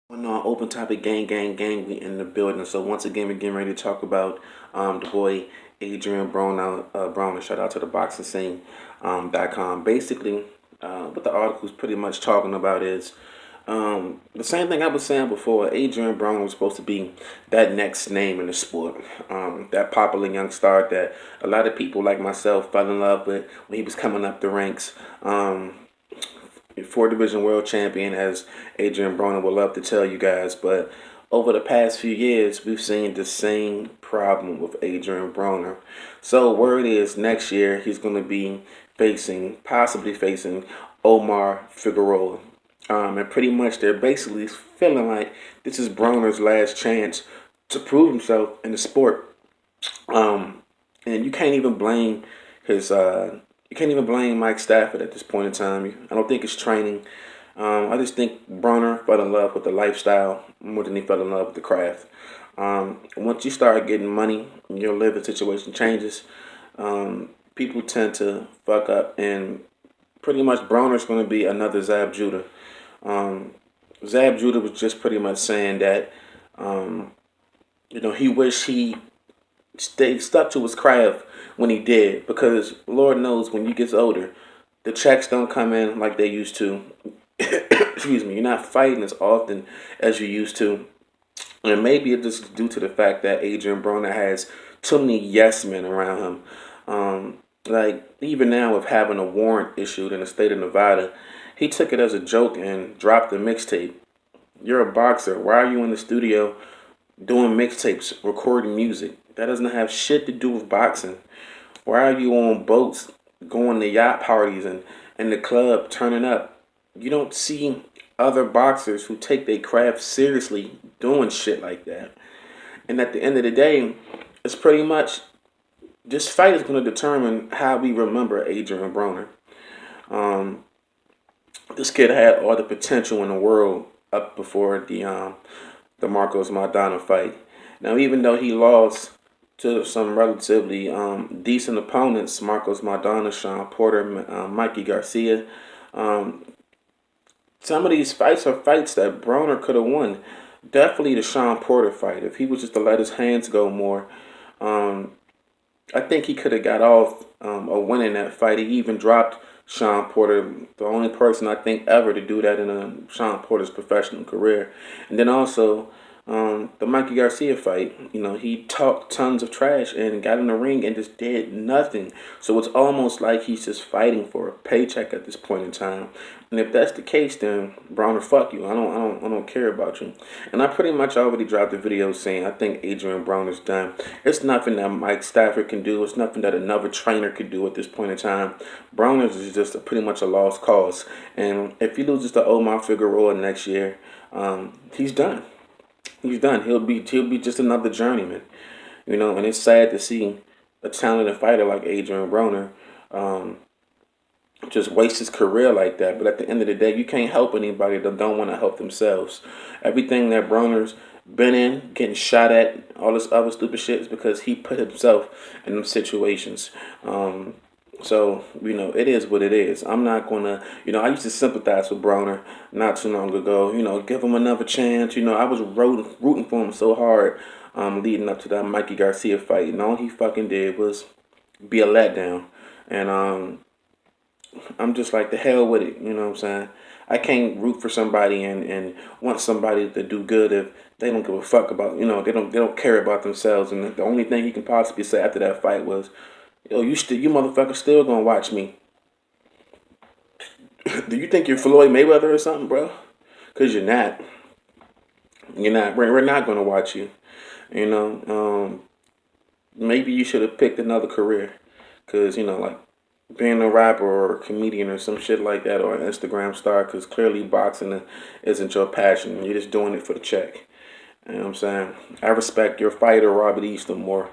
On open topic, gang, we in the building. So once again, we're getting ready to talk about the boy Adrien Broner. Broner. Shout out to the boxing scene .com. Basically, what the article is pretty much talking about is the same thing I was saying before. Adrien Broner was supposed to be that next name in the sport, that popular young star that a lot of people like myself fell in love with when he was coming up the ranks. Four division world champion, as Adrien Broner would love to tell you guys. But over the past few years, we've seen the same problem with Adrien Broner. So word is next year he's going to be possibly facing Omar Figueroa. And pretty much they're basically feeling like this is Broner's last chance to prove himself in the sport. And you can't even blame his you can't even blame Mike Stafford at this point in time. I don't think it's training. I just think Broner fell in love with the lifestyle more than he fell in love with the craft. Once you start getting money, your living situation changes. People tend to fuck up, and pretty much Broner's going to be another Zab Judah. Um, Zab Judah was just pretty much saying that he wished he stayed stuck to his craft when he did, because Lord knows when you get older, the checks don't come in like they used to. Excuse me, you're not fighting as often as you used to. And maybe it's just due to the fact that Adrien Broner has too many yes men around him. Like, even now, with having a warrant issued in the state of Nevada, he took it as a joke and dropped the mixtape. You're a boxer. Why are you in the studio doing mixtapes, recording music? That doesn't have shit to do with boxing. Why are you on boats, going to yacht parties and the club, turning up? You don't see other boxers who take their craft seriously doing shit like that. And at the end of the day, it's pretty much this fight is going to determine how we remember Adrien Broner. Um, this kid had all the potential in the world up before the Marcos Maidana fight. Now, even though he lost to some relatively decent opponents, Marcos Maidana, Sean Porter, Mikey Garcia, um, some of these fights are fights that Broner could have won. Definitely the Sean Porter fight. If he was just to let his hands go more, um, I think he could have got off a win in that fight. He even dropped Sean Porter, the only person I think ever to do that in Sean Porter's professional career. And then also the Mikey Garcia fight. He talked tons of trash and got in the ring and just did nothing. So it's almost like he's just fighting for a paycheck at this point in time. And if that's the case, then Broner, fuck you. I don't care about you. And I pretty much already dropped a video saying I think Adrien Broner's done. It's nothing that Mike Stafford can do. It's nothing that another trainer could do at this point in time. Broner's is just pretty much a lost cause. And if he loses to Omar Figueroa next year, he's done. He's done. He'll be just another journeyman. And it's sad to see a talented fighter like Adrien Broner just waste his career like that. But at the end of the day, you can't help anybody that don't want to help themselves. Everything that Broner's been in, getting shot at, all this other stupid shit is because he put himself in them situations. So, it is what it is. I'm not going to, I used to sympathize with Broner not too long ago. Give him another chance. I was rooting for him so hard leading up to that Mikey Garcia fight. And all he fucking did was be a letdown. And I'm just like, the hell with it. You know what I'm saying? I can't root for somebody and want somebody to do good if they don't give a fuck about, they don't care about themselves. And the only thing he can possibly say after that fight was, yo, you motherfuckers still gonna watch me. Do you think you're Floyd Mayweather or something, bro? Because you're not. You're not. We're not gonna watch you. You know, maybe you should have picked another career. Because, like being a rapper or a comedian or some shit like that, or an Instagram star, because clearly boxing isn't your passion. You're just doing it for the check. You know what I'm saying? I respect your fighter, Robert Easter, more